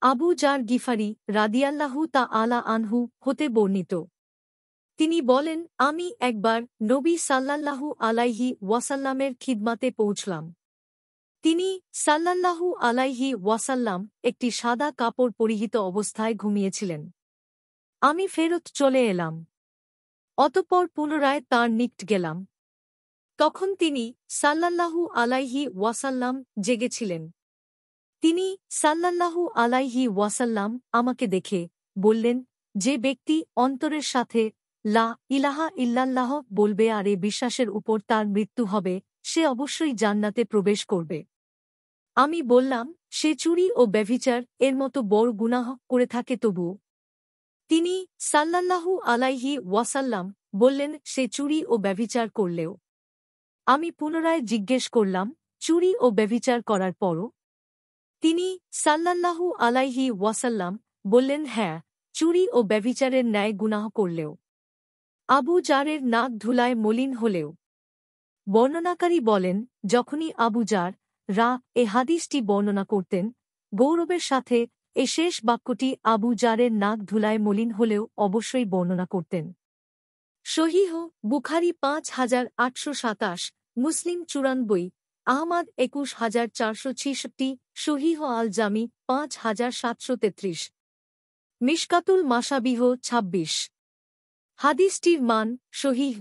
Abu jar Gifari রাদিয়াল্লাহু তাআলা আনহু হতে বর্ণিত। তিনি বলেন, আমি একবার নবী সাল্লাল্লাহু আলাইহি ওয়াসাল্লামের খিদমাতে পৌঁছলাম। তিনি সাল্লাল্লাহু আলাইহি ওয়াসাল্লাম একটি সাদা কাপড় পরিহিত অবস্থায় ঘুমিয়েছিলেন। আমি ফেরত চলে এলাম। অতঃপর পুনরায় তাঁর নিকট গেলাম। তখন তিনি সাল্লাল্লাহু আলাইহি ওয়াসাল্লাম জেগেছিলেন। তিনি সাল্লাল্লাহু আলাইহি ওয়াসাল্লাম আমাকে দেখে বললেন, যে ব্যক্তি অন্তরের সাথে লা ইলাহা ইল্লাল্লাহ বলবে আর এ বিশ্বাসের উপর তার মৃত্যু হবে, সে অবশ্যই জান্নাতে প্রবেশ করবে। আমি বললাম, সে চুরি ও ব্যভিচার এর মতো বড় গুনাহ করে থাকে তবুও? তিনি সাল্লাল্লাহু আলাইহি ওয়াসাল্লাম বললেন, সে চুরি ও ব্যভিচার করলেও? আমি পুনরায় জিজ্ঞেস করলাম, চুরি ও ব্যভিচার করার পরও? তিনি সাল্লাল্লাহু আলাইহি ওয়াসাল্লাম বললেন, হ্যাঁ, চুরি ও ব্যভিচারের ন্যায় গুনাহ করলেও। আবু জারের নাক ধুলায় মলিন হলেও। বর্ণনাকারী বলেন, যখনই আবু জার এ হাদিসটি বর্ণনা করতেন, গৌরবের সাথে এ শেষ বাক্যটি আবু জারের নাক ধুলায় মলিন হলেও অবশ্যই বর্ণনা করতেন। সহিহ বুখারী ৫,৮২৭, মুসলিম ৯৪, আহমাদ ২১,৪৬৬, সহিহ আল জামি ৫,৭৩৩, মিশকাতুল মাশাবিহ ২৬। হাদিসটির মান সহিহ।